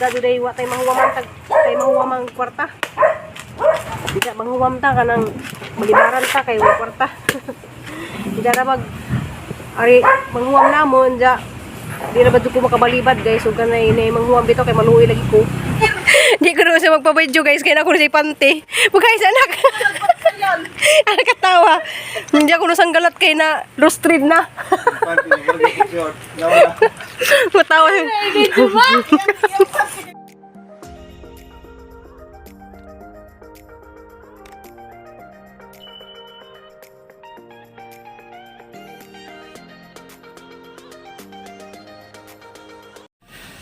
ka juday wa tay mahuwaman tag tay mahuwamang kwarta. Tidak manghuwam ta kanang malibaran ta kay wa kwarta. Tidak na mag ari manghuwam namon ja. Di na ba ko makabalibad guys, ug kanay nay manghuwam bitaw kay maluoy lagi ko. Di ko na siya magpa-video guys, kaya na ako na siya pante. Guys, anak. Anak katawa. Hindi ako nasanggalat kay na roasted na. Matawa yun.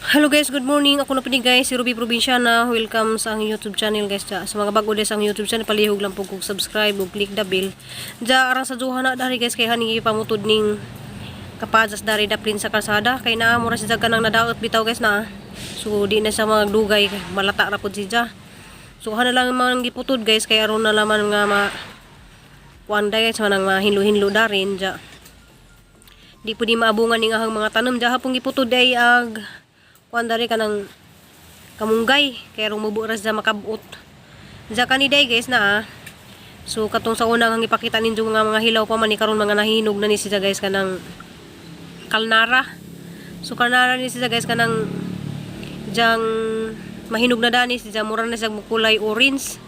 Hello guys, good morning. Ako na po guys, si Ruby Provinciana. Welcome sa ang YouTube channel guys. Sa mga bago din sa ang YouTube channel, palihog lang po kung subscribe o click the bell. Diya arang sa duha na dari guys, kay haning ipamutod ning kapadas dari daplin sa kalsada. Kay naa mura siya kanang nadaot bitaw guys na. So di na siya magdugay, malata ra pud siya. So hana lang man giputod guys, kay aron na laman nga ma kuanda guys manang mahinlo-hinlo darin diya. Di pud di maabungan ning ahang mga tanom diya hapong giputod ay ag kuandari ka ng kamunggay kaya rong maburas dyan makabuot dyan kaniday guys na so katong sa unang ang ipakita ninyo mga hilaw pa man karon mga nahinog na ni siya guys kanang kalnara so kalnara ni siya guys kanang dyang mahinog na dani siya mura na siya kulay orange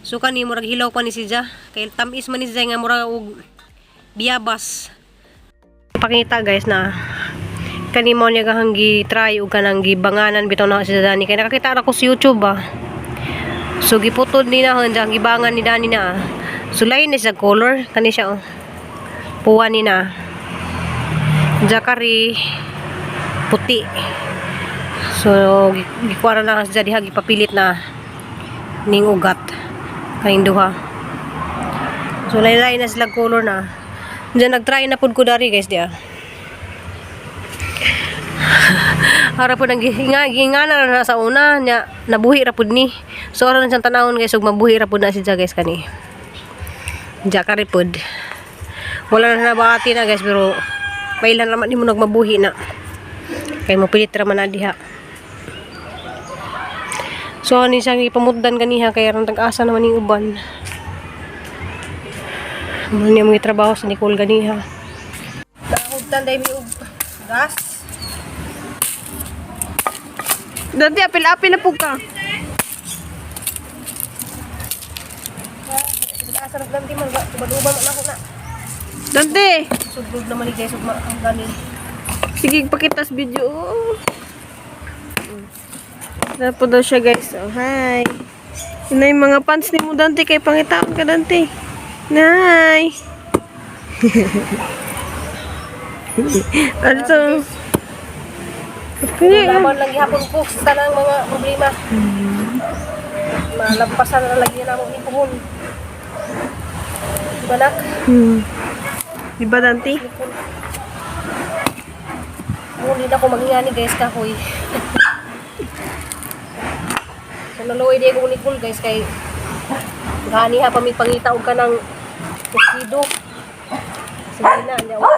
so kani murag hilaw pa ni siya kay tamis man ni siya nga mura og biyabas pakita guys na kani mo niya kahang gi-try o kanang gibanganan bitaw na siya dani kay nakakita ra ko sa YouTube so giputod ni na hanggang gibangan ni dani na so lain ni sa color kani siya puwa ni na jakari puti so gikuara na siya diha gipapilit na ning ugat kaning duha so lain na sila color na diyan nagtry na pud ko dari guys dia. Harap po nang gingana na sa una nya nabuhi ra pud ni. So aron siyang tanawon guys ug mabuhi ra pud na siya guys kani. Jakari pud. Wala na nabati na guys pero mailan ra man nimo nagmabuhi na. Kay mo pilit ra man na diha. So ani siyang ipamutdan kaniha kay aron tag-asa naman ning uban. Mo niya mga trabaho sa Nicole ganiha. Dahugtan dai mi og gas. Dante, apil-apil na po ka. Asarap Dante, ubad-ubad na ako na. Dante! Sudlod naman ni guys, ang ganin. Sige, pakitas video. Dala po daw siya guys. Oh, hi. Yun na yung mga pants ni mo Dante, kay pangitaon ka Dante. Hi! Ano to? Naman lang gihapon po sa tanang mga problema. Malampasan na lagi na mo ni puhon. Diba nak? Diba Dante? Muli na ko magingani guys kahoy. So naluoy di ko Nicole guys kay gani ha pamipangita og kanang kusido. Sige na, nya wa.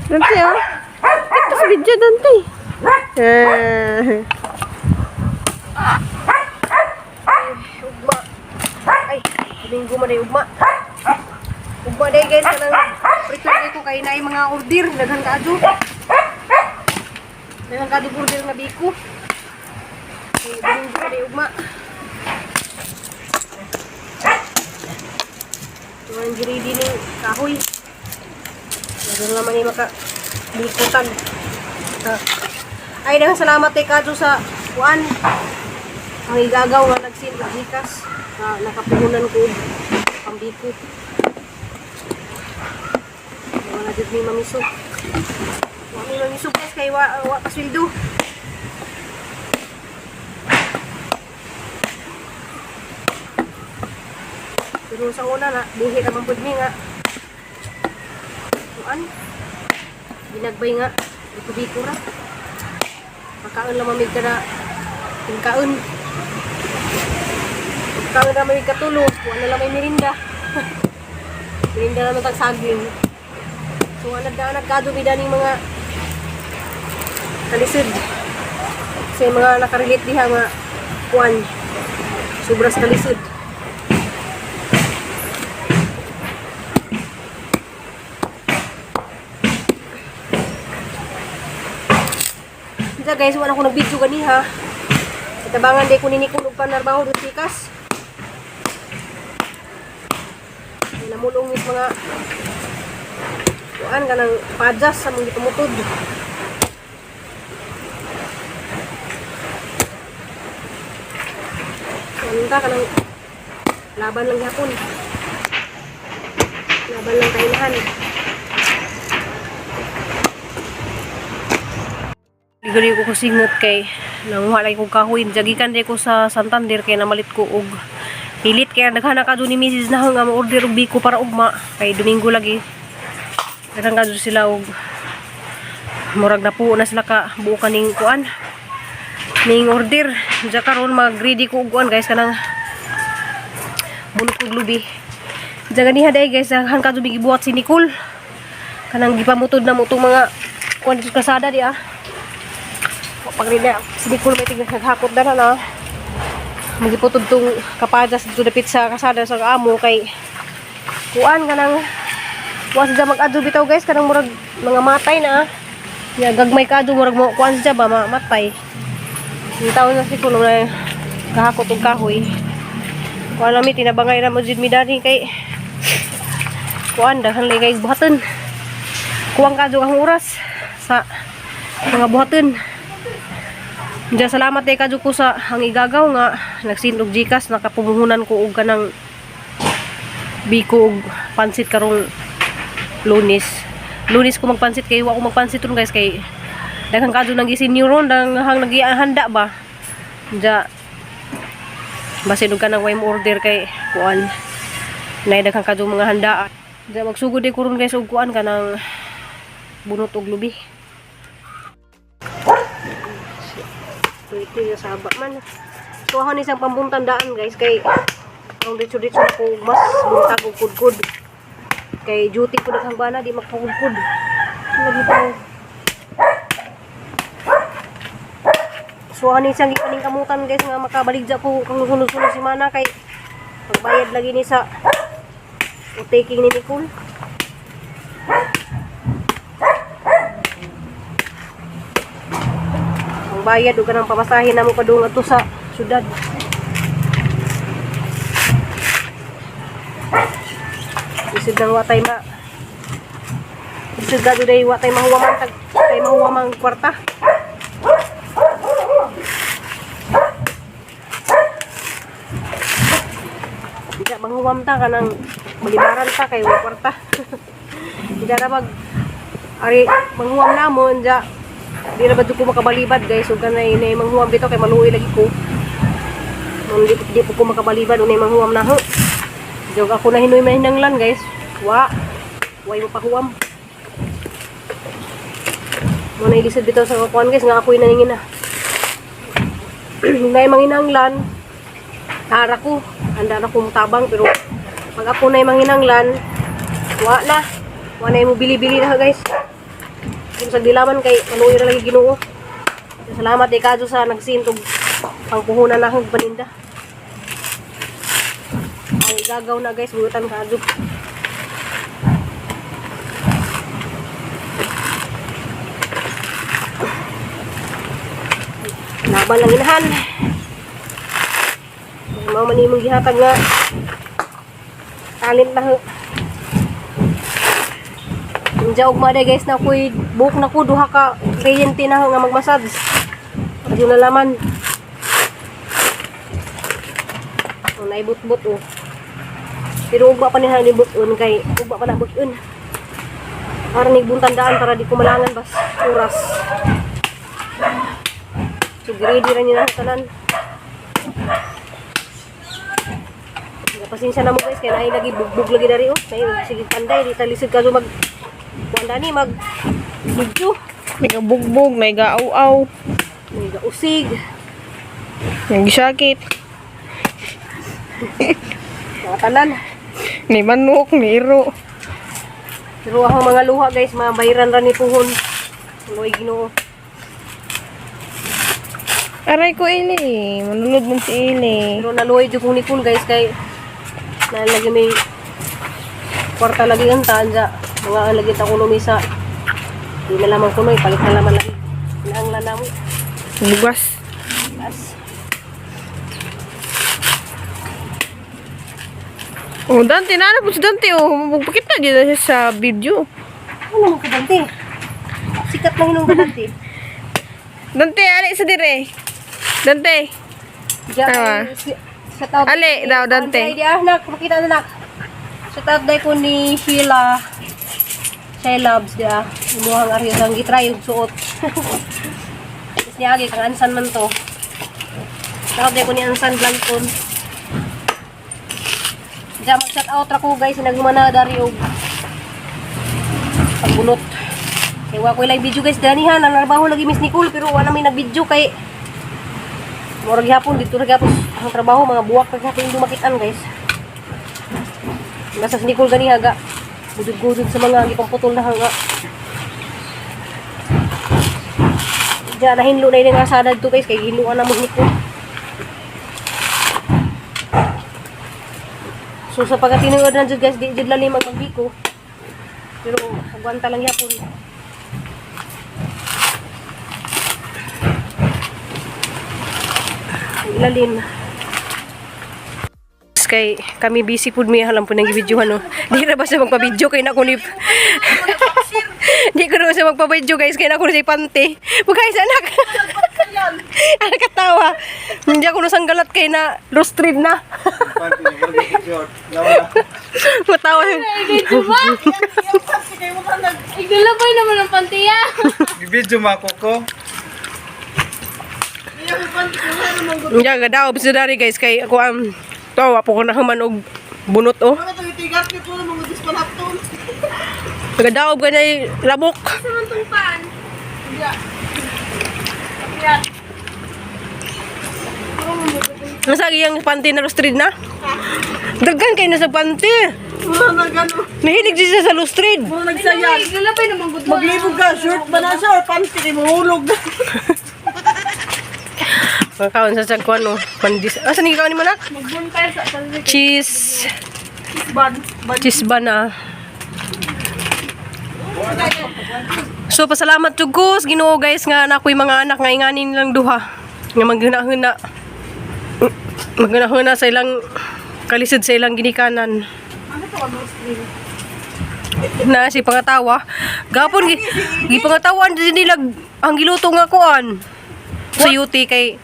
Dante oh. Ito sa video Dante. Ugma. Ay, linggo man ay ugma. Ugma day guys kanang prito ko kay naay mga order daghan kaadto. Daghan kaadto order nga biko. Linggo man ay ugma. Tuwan diri din kahoy. Doon naman yung makabikutan. Ay, dahil salamat kay Kadyo sa kuan. Ang igagaw nga nagsin, nagikas. Nakapuhunan ko ang biko. Wala dyan may mamisog. Wala may mamisog guys, kaya wa paswildo. Pero sa una na, buhi naman pud mi nga. Binagbay nga ito ra makaon lang mamig ka na kaon na mamig katulo wala lang may merinda Pininda naman tag saging. So nagkadumi daning mga kalisod. Kasi mga nakarelate diha mga kuan. Sobras kalisod. Isa guys, wala ko nag-video ganiha. Itabangan day ko ni Nicole ug panarbaho dun tikas. Ay namulong mis mga kuan kanang pajas sa mga tumutod. Kanta kanang laban lang gyapon. Laban lang kainahan. Gali ko kusingot kay nanguha lagi kong kahoy. Jagikan day ko sa Santander kay namalit ko og pilit kaya naghana ka doon ni Mrs. na nga ma-order og biko para ugma kay Domingo lagi. Daghang ka doon sila og murag na po na sila ka buo kaning kuan ning order. Diya karon mag-ready ko og kuan guys kanang bunot og lubi. Diya ganiha day guys daghang ka doon gibuhat si Nicole. Kanang gipamutod na mo tong mga kuan dito kasada di ah. Pagrida, si Nicole may tignan naghakot na na. Magiputod tong kapadas dito dapit sa kasada sa amo kay kuan kanang was dyan mag-adyo bitaw guys kanang murag mga matay na ah. Ya gagmay ka adyo murag mo kuan dyan ba matay. Yung tao na si Kulo na kahakot og kahoy. Kuan lami tinabangay na mo jud mi dani kay kuan daghan lay guys buhaton. Kuwang ka adyo ang oras sa mga buhaton. Diyan salamat day kadyo ko sa ang igagaw nga nagsindog Gcash nakapumuhunan ko og kanang biko og pansit karong Lunes. Lunes ko magpansit kay wa ko magpansit ron guys kay daghang kadyo nang gisenyor ron daghang nagihanda ba. Diya basin og kanang way mo order kay kuan. Nay daghang kadyo mga handaan. Diya magsugod day ko ron guys og kuan kanang bunot og lubi. Ito yung saba man. So ako isang pambuntandaan guys kay ang ditso-ditso ko mas buntag og kudkud. Kay duty ko daghang bana di magpugud. Lagi pa. So ani isang gipaning kamutan guys nga makabaligja ko kung sunod-sunod si mana kay pagbayad lagi ni sa taking ni Nicole. Bayad o ganang pamasahin na mo padung ato sa syudad. Isod nang watay ma isod na doon watay mahuwaman tay mahuwamang kwarta. Tidak manghuwam ta kanang malibaran ta kay kwarta. Tidak na mag ari manghuwam namon ja. Di na ba ko makabalibad guys ug kanay nay manghuwam bitaw kay maluoy lagi ko. Di po ko makabalibad unay manghuwam na ho. Jog ako na hinoy mahinanglan guys. Way mo pahuwam. Mo na ilisod bitaw sa kuan guys nga ako'y naningin na. Nay manginanglan tara ko anda na ko mutabang pero pag ako nay manginanglan wa na mo bili-bili na guys. Kung sa dilaman kay maluoy ra lagi Ginoo. Salamat kay kadyo sa nagsintog pangpuhunan na akong paninda. Ay gagaw na guys buutan kadyo. Laban lang inahan. Mao man imong gihatag nga talent na ho. Diya og maday guys na ko'y buhok na ko duha ka kliyente na nga magmassage. Diyo na laman. O naibut-but o. Pero ugba pa niya nibut-un kay ugba pa na but-un. Para nigbuntandaan para di kumalangan bas oras. So ready ra niya na tanan. Pasensya na mo guys kay naay lagi bugbog lagi dari oh. Sige panday di talisod ka mag wala ni mag video. May bugbog, may gaaw-aw, May gausig. may sakit. Mga tanan. Ni manok, ni iro. Pero ang mga luha guys, mabayran ra ni puhon. Luoy Ginoo. Aray ko ili. Manulod man si ili. Pero naluoy jud kong Nicole guys kay nalagi may kwarta lagi ang tanja. Mga lagi ta kuno misa. Di na lamang kuno palit na lamang lagi. Kinahanglan namo. Lugas. Yes. Oh, Dante, naanap po si Dante. Oh, magpakita dito siya sa video. Ano mo ka Dante? Sikat lang hinong ka Dante. Dante, ali sa dire. Dante. Diyan sa tawag. Ali daw, Dante. Ay, di nak, makita na nak. Sa tawag day ko ni Sheila. Sheila Loves dia. Imuhang aryo sang gitry yung suot. Tapos niya agi kang ansan man to. Tawag day ko ni Ansan Blanton. Diyan mag-shout out ra ko guys nagmana dari og pagbunot. Kay wa ko lang video guys danihan ang trabaho lagi Miss Nicole pero wala may nag-video kay murag hapon dito ra gyapon ang trabaho mga buwak ra gyapon yung dumakitan guys. Nasa si Nicole gani haga. Gudud-gudud sa mga gipamputol na hanga. Diyan nahinlo na yung asada dito guys kay ginuan na mo Nicole. So sa pagkatinuod na dyan guys, di dyan lalim ang magbiko. Pero agwanta lang yapon. Ilalim. Kay kami busy pud mi halam po nang videohan no. Di ra ba sa magpa-video kay nako ni Di ko na sa magpa-video guys kay nako ni pante. Guys anak. Ang katawa. Hindi ako nasanggalat kay na lustrid na. Matawa yun. Iglalabay naman ang pantiya. Video mako ko. Hindi ka daw. Bisa dari guys kay ako tawa po ko na human og bunot oh. Nagadaob ka na yung labok. Saan itong pan? Nasagi yung panty na lustrid na? Daggan kayo na sa panty. Nahilig siya sa lustrid. Iglalabay naman gud. Maglibog ka, short ba na siya or panty kay mahulog na. Makaon sa sagkuan no. Pandis. Asan ni kaon ni manak? Magbunpay sa pantiya. Cheese. Ban. Cheese ba na? So pasalamat jud ko sa Ginoo guys nga nakoy mga anak nga inganin nilang duha. Nga maghuna-huna. Maghuna-huna sa ilang kalisod sa ilang ginikanan. Na si pangatawa. Gapon gipangatawan din nila ang giluto nga kuan. Sa yuti kay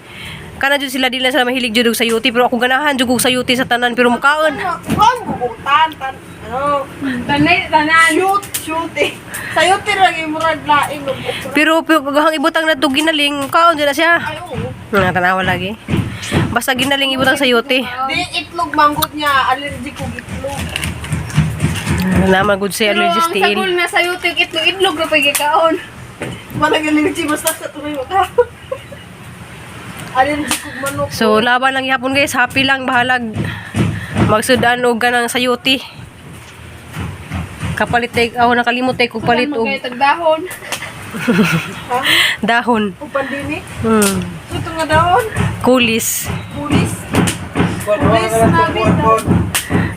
kana jud sila dili sa mahilig jud sa yuti pero ako ganahan jud sa yuti sa tanan pero mukaon. Kuan bubutan ano. Tanan. Shoot eh. Sayo tirang imurad laing no. Pero hang ibutang na to ginaling kaon jud na siya. Ay oo. Nga tanawa lagi. Basta ginaling ibutang sa yuti. Di itlog manggod niya, allergic ko itlog. Naman good say allergies Ang ti sagol na sayo ting itlog na pagkikaon. Walang allergic basta sa tuloy mo ka. Allergic ko manok. So laban lang yapon guys, happy lang bahalag magsudan og ganang sayuti. Kapalit tay ako nakalimot tay kog palit og Magkaya tagdahon. dahon. O pandemic. Ito nga dahon. Kulis. Pulis. Pulis na bitaw.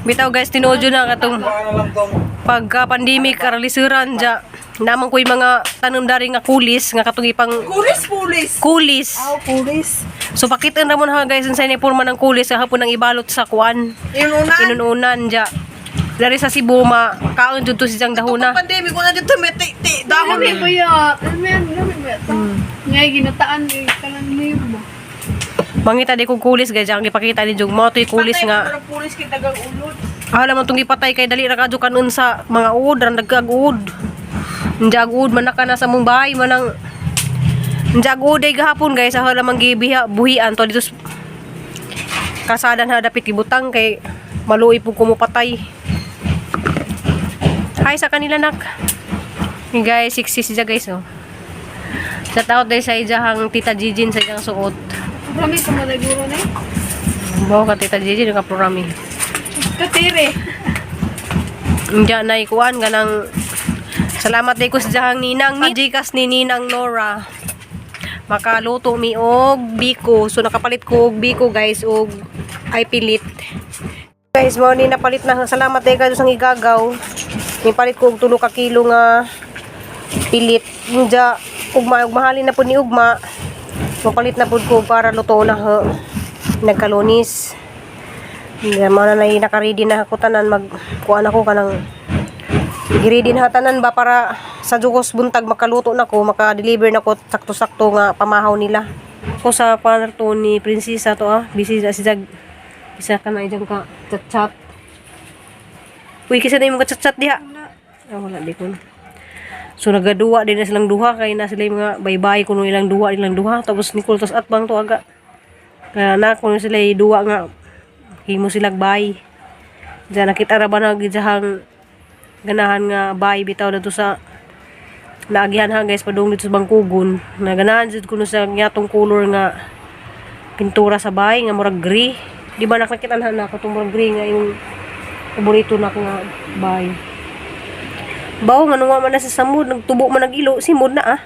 Bitaw guys tinodyo na katong Ano lang tong pagka pandemic karalisuran ja. Namang ko'y mga tanom dari nga kulis nga katong ipang Pulis. kulis. Aw, pulis. So pakitaan ramon ha guys sa uniforma ng kulis sa hapon ng ibalot sa kuan. Inunan. Inununan ja. Dari sa Cebu kaon jud to siyang dahuna. Pandemic ko na dito may dahon Dami eh. ba ya? Dami ba ito? Ngay ginataan kay kanang niyo ba? Mangita di kog kulis guys, ang ipakita ni jug mo to'y kulis Patay nga. ko ng pulis kita gang ulod. Alam mo tong ipatay kay dali ra kadyo kanon sa mga uod, ra nagkag-uod. Njag-uod man na ka na sa mong bahay manang njag-uod ay gahapon guys, ako lamang buhian to dito sa kasadan ha dapit ibutang kay maluoy pug kumupatay. Hi sa kanila nak. Hey guys, 60 siya guys oh. Shout out dahil sa ijahang Tita Jijin sa ijang suot. Rami sa madaguro na. Bawa ka Tita Jijin nga programi. Katire. Diyan na ikuan ganang salamat day ko sa jahang ninang ni Gcash ni Ninang Nora. Makaluto mi og biko. So nakapalit ko og biko guys og ay pilit. Guys, mo ni napalit na salamat day kayo sang igagaw. Ni palit ko og 3 ka kilo nga pilit. Diya ugma mahalin na pud ni ugma. Mapalit na pud ko para luto na ha. Nagkalonis. Diya mo na naka-ready na ako tanan magkuan ako kanang i-ready na tanan ba para sa jugos buntag makaluto na ko, maka-deliver na ko sakto-sakto nga pamahaw nila. Ako sa kwarto ni Prinsesa to busy si Jag. Bisa ka na dyan ka chat-chat. Uy, kisa na yung mga chat-chat diha. Wala di ko. So nagaduwa din na silang duha kay na sila yung mga bye-bye kuno ilang duha. Tapos Nicole tos at bang to aga. Kaya na kuno sila duwa nga himo silang bye. Diyan nakita ra ba na gidjahang ganahan nga bye bitaw na to sa naagihan ha guys padung dito sa Bangkugon. Naganahan jud kuno sa nyatong color nga pintura sa bye nga murag gray. Di ba nakakita na ako tong murag gray nga yung paborito na ko nga bye. Bawo nga nung man na sa samud nagtubo man nagilo simod na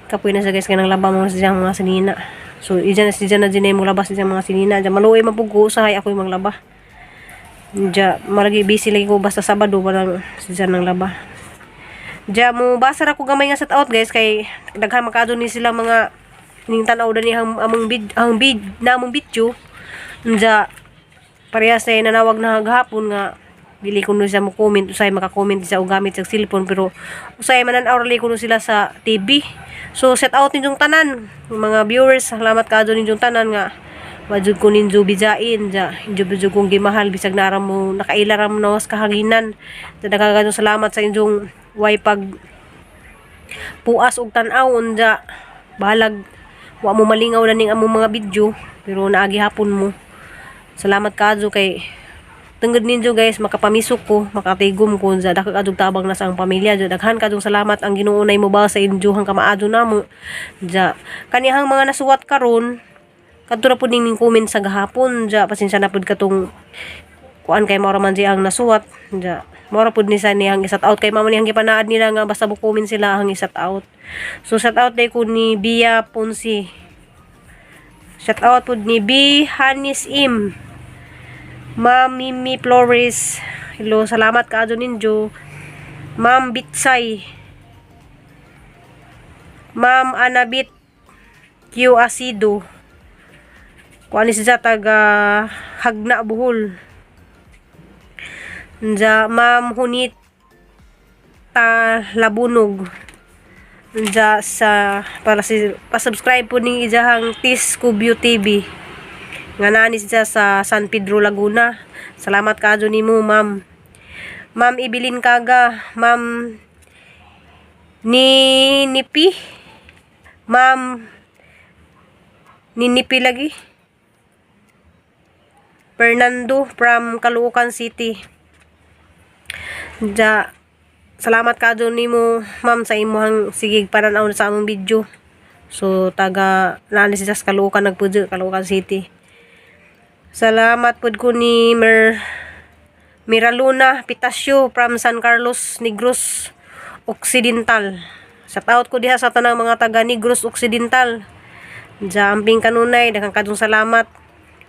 Kapoy na sa guys kanang laba mo sa diyang mga sinina. So ijan na dinay mo labas sa diyang mga sinina. Diyan maluoy mapugo usahay ako yung maglaba. Diyan maragi busy lagi ko basta Sabado parang sa diyang nang laba. Diyan mo basa ra ko gamay nga set out guys kay daghan makado ni sila mga ning tanaw dani among video. Diyan parehas ay nanawag na gahapon nga dili kuno siya mo comment usay maka-comment siya og gamit sa cellphone pero usay manan-aw kuno sila sa TV. So set out ninyong tanan mga viewers, salamat kaadto ninyong tanan nga wajud ko ninyo bijain ja injo kong gimahal bisag naram mo nakailaram no sa kahanginan. Daghan salamat sa inyong way pag puas og tan-aw unja bahalag wa mo malingaw na ning among mga video pero naagi hapon mo. Salamat kaadto kay tungod ninyo guys makapamisok ko makatigom ko sa dako adug tabang na sa ang pamilya daghan kadung salamat ang ginuunay mo ba sa inyo hang kamaadto namo ja kanihang mga nasuwat karon kadto na pud ning comment sa gahapon ja pasensya na pud katong kuan kay mao man ang nasuwat ja mao pud ni sa niyang isat out kay mamo niyang gipanaad nila nga basta bu comment sila ang isat out. So shout out day ko ni Bia Ponsi, shout out pud ni B Hanis Im, Ma'am Mimi Flores, hello, salamat kaadto ninyo. Ma'am Bitsay, Ma'am Anabit Q Asido, kuan siya taga Hagna Bohol. Nja Ma'am Hunita Labunog. Nja sa para si pa-subscribe po ning ijahang Tis Cubio TV. Nga nani siya sa San Pedro Laguna. Salamat kaadto nimo ma'am. Ma'am Ibilin Kaga, Ma'am Ninipi, Ma'am Ninipi lagi, Fernando from Caloocan City. Ja salamat kaadto nimo ma'am sa imong sigig pananaw sa among video. So taga nani siya sa Caloocan nagpudyo Caloocan City. Salamat pud ko ni Miraluna Pitasio from San Carlos Negros Occidental. Shout out ko diha sa tanang mga taga Negros Occidental. Ja amping kanunay daghang kadung salamat.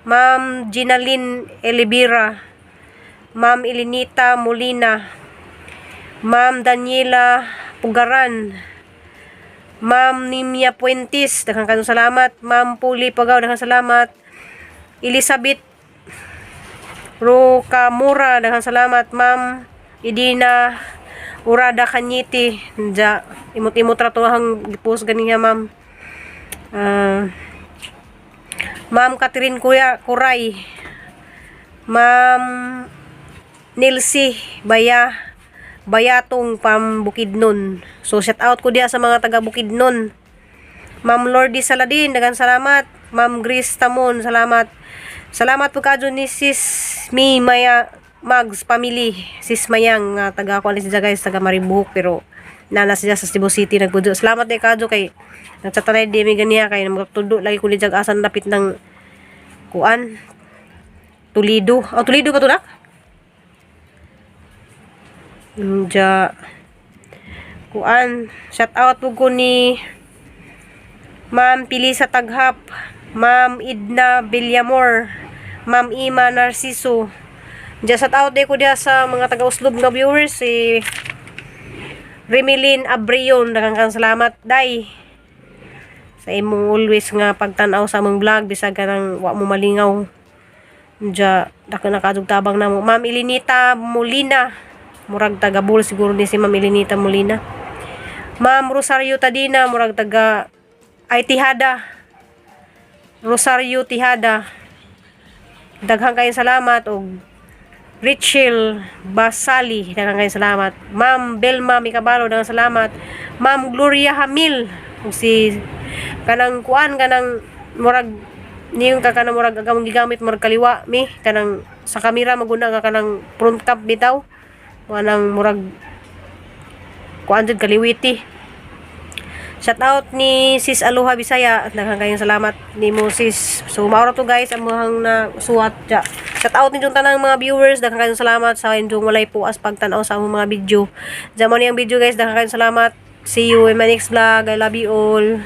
Ma'am Ginaline Elibira, Ma'am Elinita Molina, Ma'am Daniela Pugaran, Ma'am Nimia Puentes, daghang kadung salamat. Ma'am Puli Pagaw, daghang salamat. Elizabeth Rokamura, daghang salamat. Ma'am Idina Urada Kanyiti, ja imot-imot ra to hang gipost ganiya ma'am. Ma'am Catherine Kuray, Ma'am Nilsi Bayatong pam Bukidnon. So shout out ko diha sa mga taga Bukidnon. Ma'am Lordy Saladin, daghang salamat. Ma'am Grace Tamon, salamat. Salamat po kadto ni Sis Mi Maya Mags family, Sis Mayang nga taga ko siya guys, taga Maribuhok pero nana siya sa Cebu City nagpudyo. Salamat kay kadto kay nagtatanay di mi ganiya kay magtudo lagi ko ni jag asan lapit ng kuan Toledo. Oh, Toledo ba to nak? Ja kuan, shout out po ko ni Ma'am Pili sa Taghap, Ma'am Idna Villamor, Ma'am Ima Narciso. Ja shout out din ko dia sa mga taga-Uslob nga viewers, si Remilin Abrion, daghang salamat day sa imong always nga pagtan-aw sa among vlog bisag kanang wa mo malingaw. Ja dako nakadugtabang namo. Ma'am Elinita Molina, murag taga Bul siguro ni si Ma'am Elinita Molina. Ma'am Rosario Tadina, murag taga ay Tihada. Rosario Tihada. Daghang kayong salamat. Og Richel Basali, daghang kayong salamat. Ma'am Belma Mikabalo, daghang salamat. Ma'am Gloria Hamil, og si kanang kuan kanang murag niyo ka kanang murag agamong gigamit murag kaliwa mi kanang sa kamera maguna nga kanang front cam bitaw. Wanang murag kuan jud kaliwiti. Shout out ni Sis Aloha Bisaya, daghang kayong salamat nimo sis. So maura to guys among na suwat ja. Shout out ninyong tanang mga viewers, daghang kayong salamat sa inyong walay puas pagtan-aw sa among mga video. Jamon yang video guys, daghang kayong salamat. See you in my next vlog. I love you all.